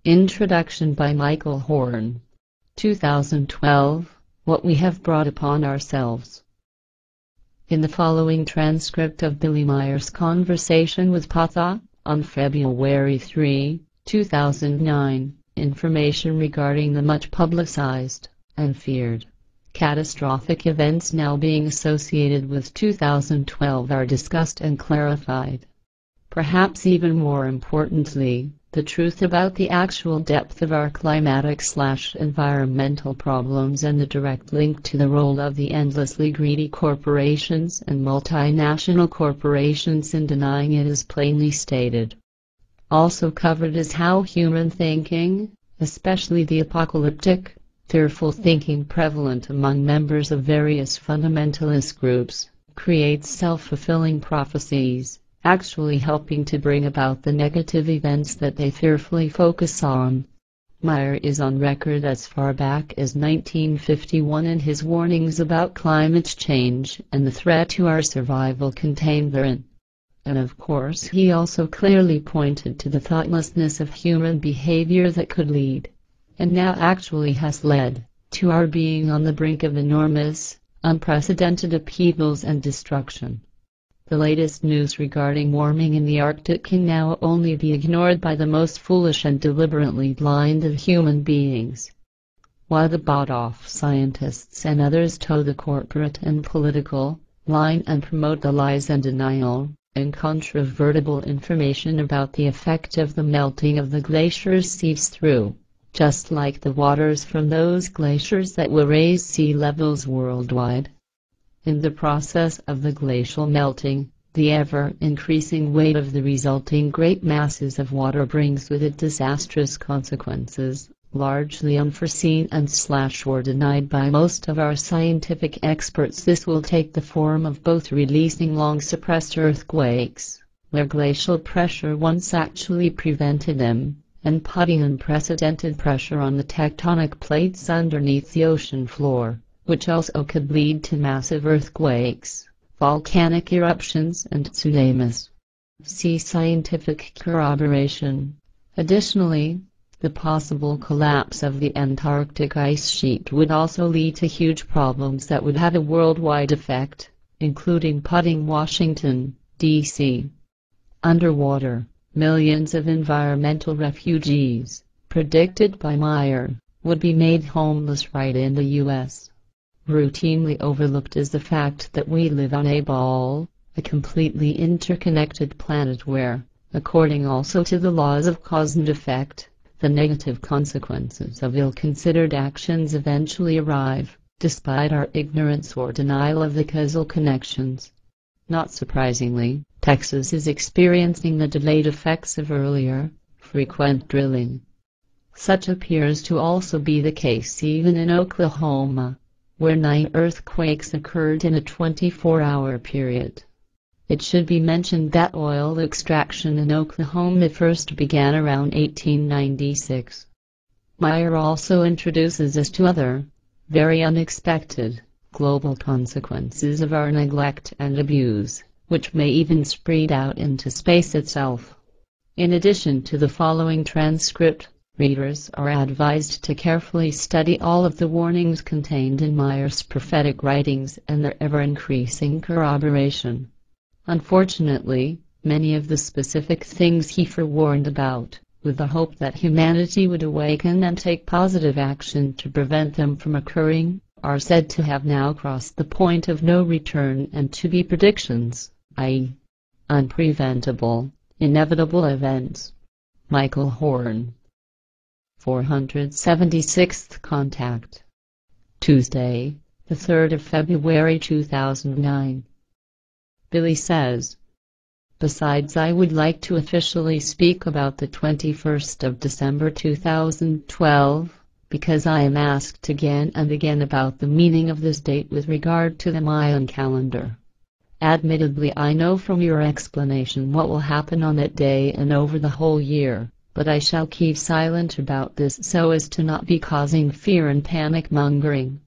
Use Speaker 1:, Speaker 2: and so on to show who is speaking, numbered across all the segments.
Speaker 1: Introduction by Michael Horn. 2012, What We Have Brought Upon Ourselves. In the following transcript of Billy Meier's conversation with Patha, on February 3, 2009, information regarding the much publicized and feared catastrophic events now being associated with 2012 are discussed and clarified. Perhaps even more importantly, the truth about the actual depth of our climatic/environmental problems and the direct link to the role of the endlessly greedy corporations and multinational corporations in denying it is plainly stated. Also covered is how human thinking, especially the apocalyptic, fearful thinking prevalent among members of various fundamentalist groups, creates self-fulfilling prophecies, actually helping to bring about the negative events that they fearfully focus on. Meier is on record as far back as 1951 in his warnings about climate change and the threat to our survival contained therein. And of course he also clearly pointed to the thoughtlessness of human behavior that could lead, and now actually has led, to our being on the brink of enormous, unprecedented upheavals and destruction. The latest news regarding warming in the Arctic can now only be ignored by the most foolish and deliberately blind of human beings. While the bought-off scientists and others toe the corporate and political line and promote the lies and denial, incontrovertible information about the effect of the melting of the glaciers seeps through, just like the waters from those glaciers that will raise sea levels worldwide. In the process of the glacial melting, the ever-increasing weight of the resulting great masses of water brings with it disastrous consequences, largely unforeseen and/or denied by most of our scientific experts. This will take the form of both releasing long-suppressed earthquakes, where glacial pressure once actually prevented them, and putting unprecedented pressure on the tectonic plates underneath the ocean floor, which also could lead to massive earthquakes, volcanic eruptions and tsunamis. See scientific corroboration. Additionally, the possible collapse of the Antarctic ice sheet would also lead to huge problems that would have a worldwide effect, including putting Washington, D.C. underwater. Millions of environmental refugees, predicted by Meier, would be made homeless right in the U.S. Routinely overlooked is the fact that we live on a ball, a completely interconnected planet where, according also to the laws of cause and effect, the negative consequences of ill-considered actions eventually arrive, despite our ignorance or denial of the causal connections. Not surprisingly, Texas is experiencing the delayed effects of earlier, frequent drilling. Such appears to also be the case even in Oklahoma, where 9 earthquakes occurred in a 24-hour period. It should be mentioned that oil extraction in Oklahoma first began around 1896. Meier also introduces us to other, very unexpected, global consequences of our neglect and abuse, which may even spread out into space itself. In addition to the following transcript, readers are advised to carefully study all of the warnings contained in Meier's prophetic writings and their ever-increasing corroboration. Unfortunately, many of the specific things he forewarned about, with the hope that humanity would awaken and take positive action to prevent them from occurring, are said to have now crossed the point of no return and to be predictions, i.e., unpreventable, inevitable events. Michael Horn. 476th Contact. Tuesday, the 3rd of February 2009. Billy says, besides, I would like to officially speak about the 21st of December 2012, because I am asked again and again about the meaning of this date with regard to the Mayan calendar. Admittedly, I know from your explanation what will happen on that day and over the whole year, but I shall keep silent about this so as to not be causing fear and panic-mongering.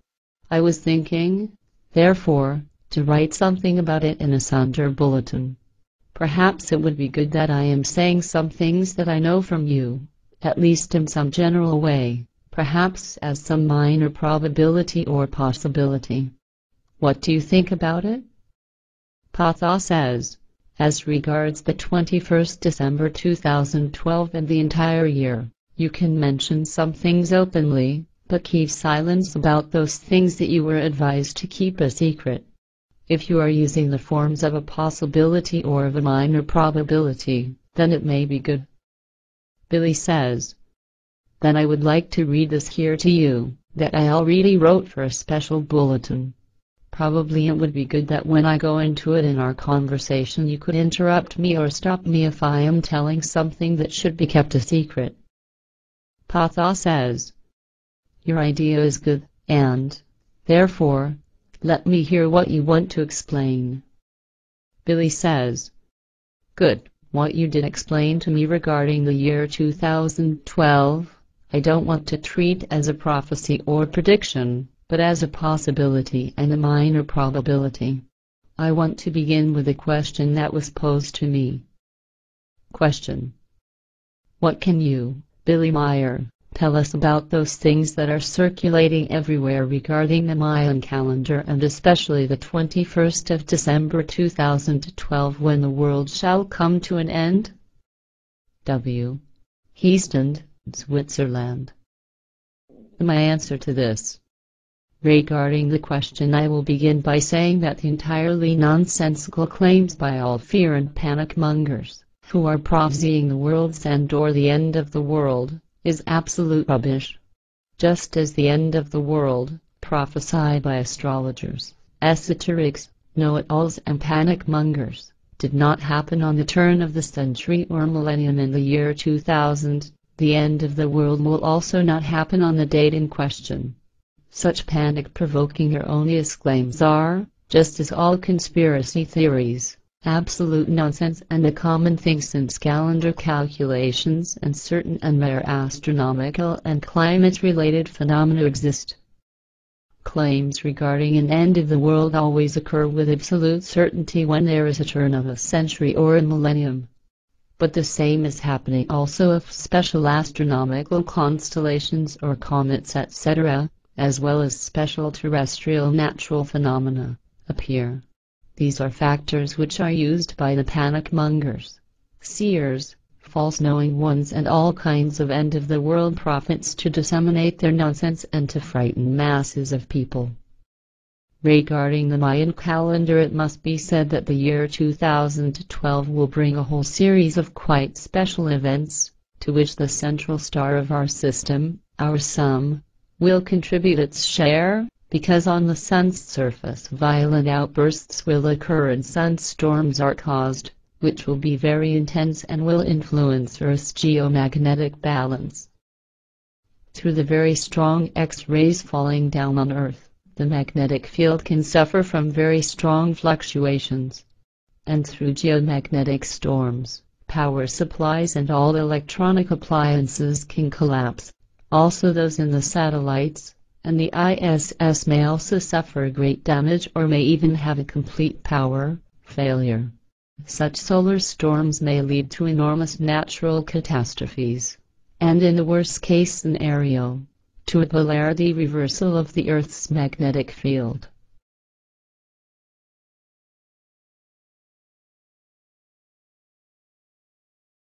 Speaker 1: I was thinking, therefore, to write something about it in a Sunday bulletin. Perhaps it would be good that I am saying some things that I know from you, at least in some general way, perhaps as some minor probability or possibility. What do you think about it? Patha says, as regards the 21st December 2012 and the entire year, you can mention some things openly, but keep silence about those things that you were advised to keep a secret. If you are using the forms of a possibility or of a minor probability, then it may be good. Billy says, then I would like to read this here to you, that I already wrote for a special bulletin. Probably it would be good that when I go into it in our conversation you could interrupt me or stop me if I am telling something that should be kept a secret. Patha says, your idea is good, and, therefore, let me hear what you want to explain. Billy says, good, what you did explain to me regarding the year 2012, I don't want to treat as a prophecy or prediction, but as a possibility and a minor probability. I want to begin with a question that was posed to me. Question. What can you, Billy Meier, tell us about those things that are circulating everywhere regarding the Mayan calendar and especially the 21st of December 2012 when the world shall come to an end? W. Heaston, Switzerland. My answer to this. Regarding the question, I will begin by saying that the entirely nonsensical claims by all fear and panic mongers, who are prophesying the world's end or the end of the world, is absolute rubbish. Just as the end of the world, prophesied by astrologers, esoterics, know-it-alls and panic mongers, did not happen on the turn of the century or millennium in the year 2000, the end of the world will also not happen on the date in question. Such panic-provoking erroneous claims are, just as all conspiracy theories, absolute nonsense and a common thing since calendar calculations and certain unmeasured astronomical and climate-related phenomena exist. Claims regarding an end of the world always occur with absolute certainty when there is a turn of a century or a millennium. But the same is happening also if special astronomical constellations or comets etc., as well as special terrestrial natural phenomena, appear. These are factors which are used by the panic mongers, seers, false knowing ones and all kinds of end-of-the-world prophets to disseminate their nonsense and to frighten masses of people. Regarding the Mayan calendar, it must be said that the year 2012 will bring a whole series of quite special events, to which the central star of our system, our sun, will contribute its share, because on the sun's surface violent outbursts will occur and sunstorms are caused, which will be very intense and will influence Earth's geomagnetic balance. Through the very strong X-rays falling down on Earth, the magnetic field can suffer from very strong fluctuations. And through geomagnetic storms, power supplies and all electronic appliances can collapse. Also those in the satellites, and the ISS may also suffer great damage or may even have a complete power failure. Such solar storms may lead to enormous natural catastrophes, and in the worst case scenario, to a polarity reversal of the Earth's magnetic field.